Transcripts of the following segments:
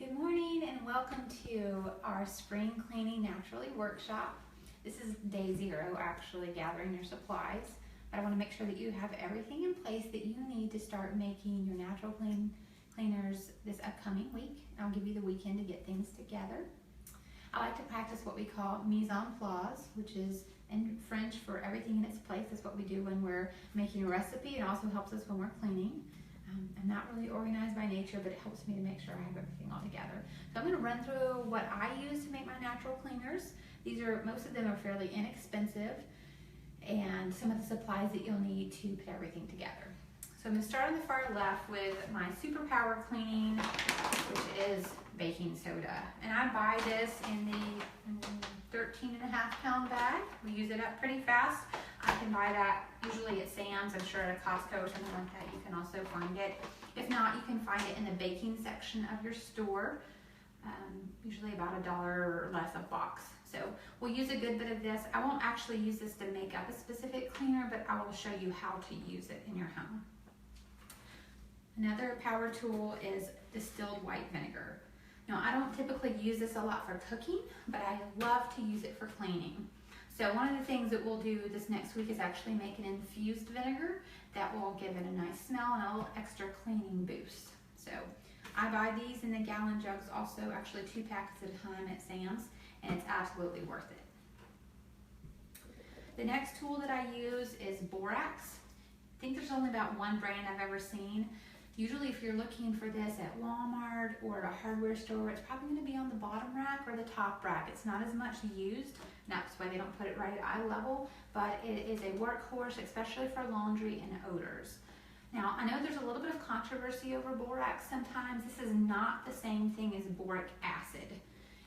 Good morning and welcome to our spring cleaning naturally workshop. This is day 0, actually gathering your supplies. But I want to make sure that you have everything in place that you need to start making your natural cleaners this upcoming week. I'll give you the weekend to get things together. I like to practice what we call mise en place, which is in French for everything in its place. That's what we do when we're making a recipe. It also helps us when we're cleaning. I'm not really organized by nature, but it helps me to make sure I have everything all together. So I'm going to run through what I use to make my natural cleaners. Most of them are fairly inexpensive, and some of the supplies that you'll need to put everything together. So I'm going to start on the far left with my Superpower Cleaning, which is baking soda. And I buy this in the 13.5-pound bag. We use it up pretty fast. I can buy that usually at Sam's. I'm sure at a Costco or something like that you can also find it. If not, you can find it in the baking section of your store. Usually about $1 or less a box. So we'll use a good bit of this. I won't actually use this to make up a specific cleaner, but I will show you how to use it in your home. Another power tool is distilled white vinegar. Now, I don't typically use this a lot for cooking, but I love to use it for cleaning. So one of the things that we'll do this next week is actually make an infused vinegar that will give it a nice smell and a little extra cleaning boost. So I buy these in the gallon jugs also, actually 2 packets at a time at Sam's, and it's absolutely worth it. The next tool that I use is borax. I think there's only about one brand I've ever seen. Usually if you're looking for this at Walmart or a hardware store, it's probably going to be on the bottom rack or the top rack. It's not as much used. That's why they don't put it right at eye level, but it is a workhorse, especially for laundry and odors. Now, I know there's a little bit of controversy over borax sometimes. This is not the same thing as boric acid.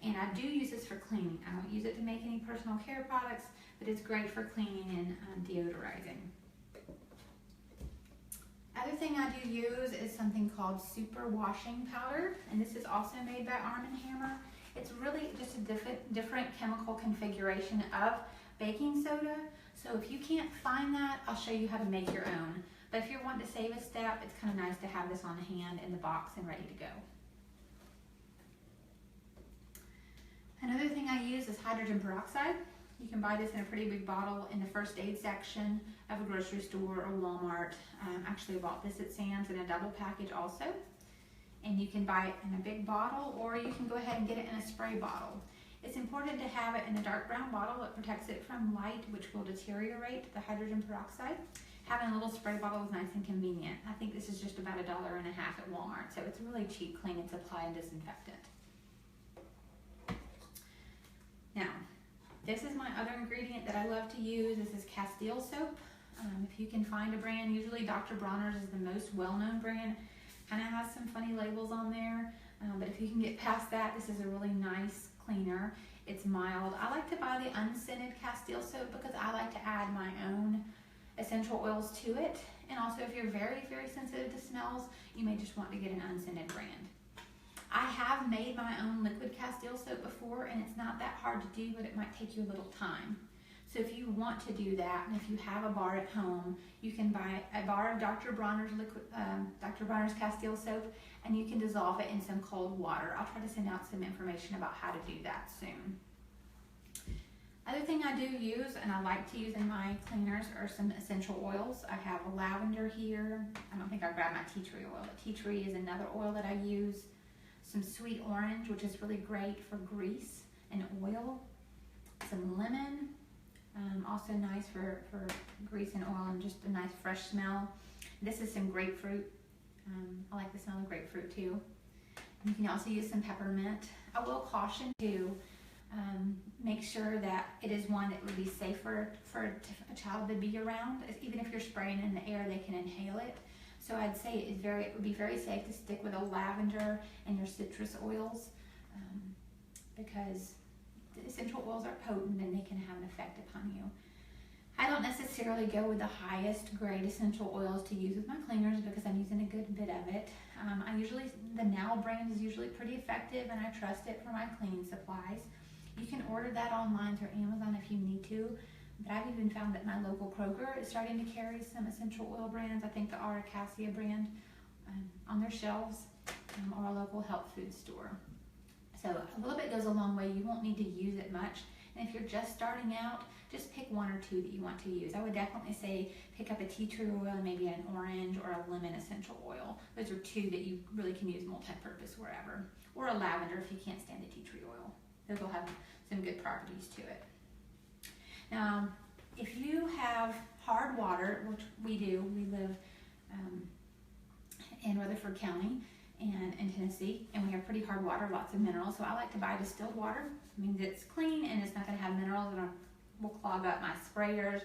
And I do use this for cleaning. I don't use it to make any personal care products, but it's great for cleaning and deodorizing. Other thing I do use is something called super washing powder, and this is also made by Arm & Hammer. It's really just a different chemical configuration of baking soda. So if you can't find that, I'll show you how to make your own. But if you're wanting to save a step, it's kind of nice to have this on hand in the box and ready to go. Another thing I use is hydrogen peroxide. You can buy this in a pretty big bottle in the first aid section of a grocery store or Walmart. Actually, I bought this at Sam's in a double package also. And you can buy it in a big bottle, or you can go ahead and get it in a spray bottle. It's important to have it in a dark brown bottle. It protects it from light, which will deteriorate the hydrogen peroxide. Having a little spray bottle is nice and convenient. I think this is just about $1.50 at Walmart, so it's a really cheap cleaning supply and disinfectant. Now, this is my other ingredient that I love to use. This is Castile soap. If you can find a brand, usually Dr. Bronner's is the most well-known brand. Kind of has some funny labels on there, but if you can get past that, this is a really nice cleaner. It's mild. I like to buy the unscented Castile soap because I like to add my own essential oils to it. And also, if you're very, very sensitive to smells, you may just want to get an unscented brand. I have made my own liquid Castile soap before, and it's not that hard to do, but it might take you a little time. So if you want to do that, and if you have a bar at home, you can buy a bar of Dr. Bronner's Castile soap, and you can dissolve it in some cold water. I'll try to send out some information about how to do that soon. Other thing I do use, and I like to use in my cleaners, are some essential oils. I have a lavender here. I don't think I grabbed my tea tree oil, but tea tree is another oil that I use. Some sweet orange, which is really great for grease and oil. Some lemon, also nice for grease and oil and just a nice fresh smell. This is some grapefruit. I like the smell of grapefruit too. You can also use some peppermint. I will caution to make sure that it is one that would be safer for a child to be around. Even if you're spraying in the air, they can inhale it. So I'd say it would be very safe to stick with a lavender and your citrus oils because the essential oils are potent and they can have an effect upon you. I don't necessarily go with the highest grade essential oils to use with my cleaners because I'm using a good bit of it. The Now brand is usually pretty effective, and I trust it for my cleaning supplies. You can order that online through Amazon if you need to. But I've even found that my local Kroger is starting to carry some essential oil brands. I think the Aracassia brand on their shelves. or a local health food store. So a little bit goes a long way. You won't need to use it much. And if you're just starting out, just pick one or two that you want to use. I would definitely say pick up a tea tree oil and maybe an orange or a lemon essential oil. Those are two that you really can use multi-purpose wherever. Or a lavender if you can't stand the tea tree oil. Those will have some good properties to it. Now, if you have hard water, which we do, we live in Rutherford County and in Tennessee, and we have pretty hard water, lots of minerals, so I like to buy distilled water. It means it's clean and it's not going to have minerals that will clog up my sprayers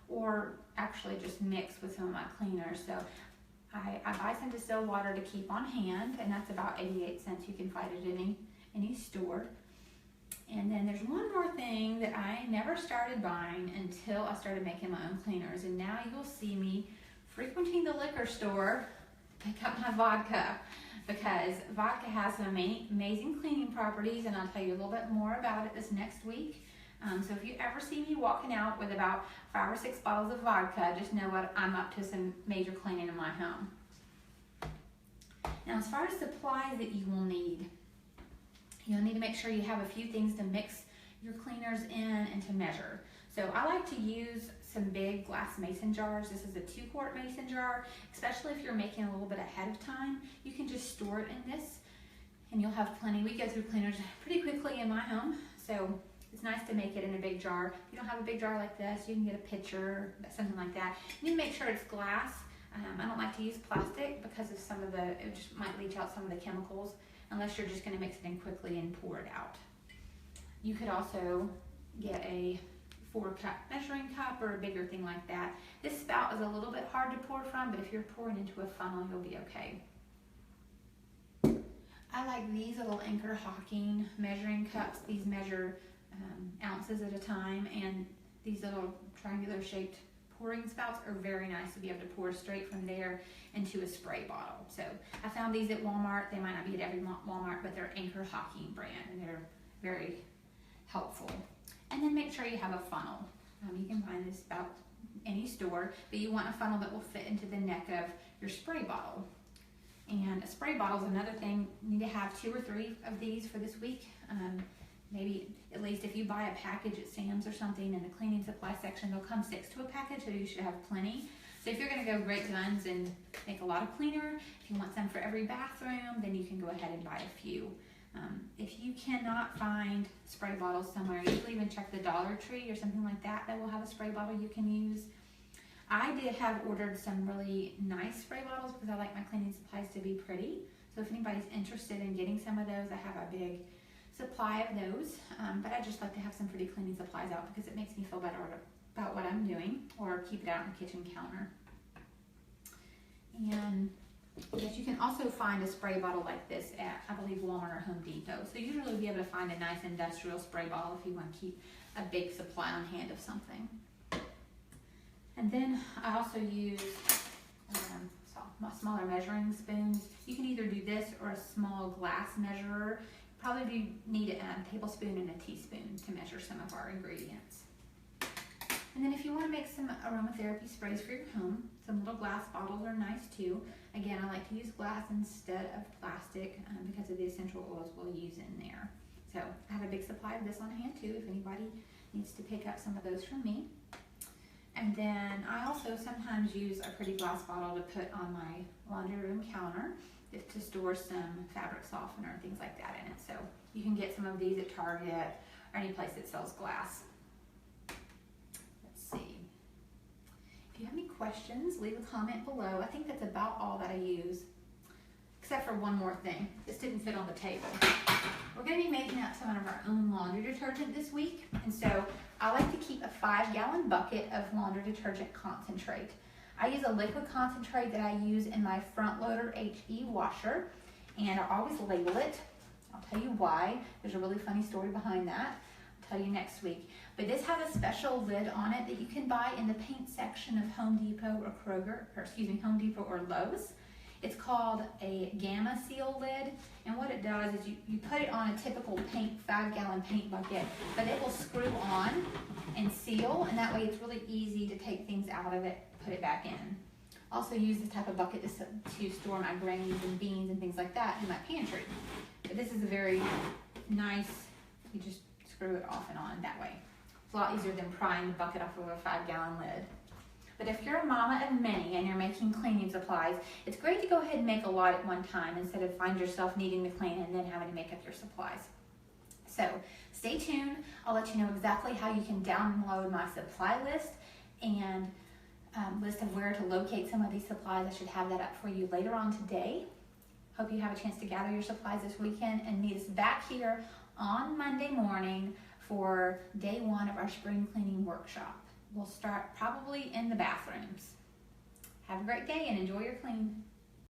or actually just mix with some of my cleaners. So I buy some distilled water to keep on hand, and that's about 88 cents. You can find it at any store. And then there's one more thing that I never started buying until I started making my own cleaners, and now you'll see me frequenting the liquor store to pick up my vodka, because vodka has some amazing cleaning properties, and I'll tell you a little bit more about it this next week. So if you ever see me walking out with about 5 or 6 bottles of vodka, just know what I'm up to some major cleaning in my home. Now, as far as supplies that you will need, you'll need to make sure you have a few things to mix your cleaners in and to measure. So I like to use some big glass mason jars. This is a 2-quart mason jar, especially if you're making a little bit ahead of time. You can just store it in this and you'll have plenty. We go through cleaners pretty quickly in my home, so it's nice to make it in a big jar. If you don't have a big jar like this, you can get a pitcher, something like that. You need to make sure it's glass. I don't like to use plastic because of some of it just might leach out some of the chemicals, unless you're just going to mix it in quickly and pour it out. You could also get a 4-cup measuring cup or a bigger thing like that. This spout is a little bit hard to pour from, but if you're pouring into a funnel, you'll be okay. I like these little Anchor Hocking measuring cups. These measure ounces at a time, and these little triangular shaped pouring spouts are very nice to be able to pour straight from there into a spray bottle. So I found these at Walmart. They might not be at every Walmart, but they're Anchor Hocking brand, and they're very helpful. And then make sure you have a funnel. You can find this about any store, but you want a funnel that will fit into the neck of your spray bottle. And a spray bottle is another thing. You need to have 2 or 3 of these for this week. Maybe at least if you buy a package at Sam's or something in the cleaning supply section, they'll come 6 to a package, so you should have plenty. So if you're going to go great guns and make a lot of cleaner, if you want some for every bathroom, then you can go ahead and buy a few. If you cannot find spray bottles somewhere, usually even check the Dollar Tree or something like that that will have a spray bottle you can use. I did have ordered some really nice spray bottles because I like my cleaning supplies to be pretty. So if anybody's interested in getting some of those, I have a big supply of those. But I just like to have some pretty cleaning supplies out because it makes me feel better about what I'm doing, or keep it out on the kitchen counter. And yes, you can also find a spray bottle like this at, I believe, Walmart or Home Depot. So you usually be able to find a nice industrial spray bottle if you want to keep a big supply on hand of something. And then I also use smaller measuring spoons. You can either do this or a small glass measurer. Probably need a tablespoon and a teaspoon to measure some of our ingredients. And then if you want to make some aromatherapy sprays for your home, some little glass bottles are nice too. Again, I like to use glass instead of plastic because of the essential oils we'll use in there. So I have a big supply of this on hand too if anybody needs to pick up some of those from me. And then I also sometimes use a pretty glass bottle to put on my laundry room counter to store some fabric softener and things like that in it. So you can get some of these at Target or any place that sells glass. Let's see. If you have any questions, leave a comment below. I think that's about all that I use, except for one more thing. This didn't fit on the table. We're going to be making up some of our own laundry detergent this week, and so I like to keep a 5-gallon bucket of laundry detergent concentrate. I use a liquid concentrate that I use in my front loader HE washer, and I always label it. I'll tell you why. There's a really funny story behind that. I'll tell you next week. But this has a special lid on it that you can buy in the paint section of Home Depot or Home Depot or Lowe's. It's called a Gamma Seal lid, and what it does is you put it on a typical 5-gallon paint bucket, but it will screw on and seal, and that way it's really easy to take things out of it, put it back in. Also use this type of bucket to store my grains and beans and things like that in my pantry. But this is a very nice, you just screw it off and on that way. It's a lot easier than prying the bucket off of a 5-gallon lid. But if you're a mama of many and you're making cleaning supplies, it's great to go ahead and make a lot at one time instead of find yourself needing to clean and then having to make up your supplies. So stay tuned. I'll let you know exactly how you can download my supply list and list of where to locate some of these supplies. I should have that up for you later on today. Hope you have a chance to gather your supplies this weekend and meet us back here on Monday morning for day 1 of our spring cleaning workshop. We'll start probably in the bathrooms. Have a great day and enjoy your clean.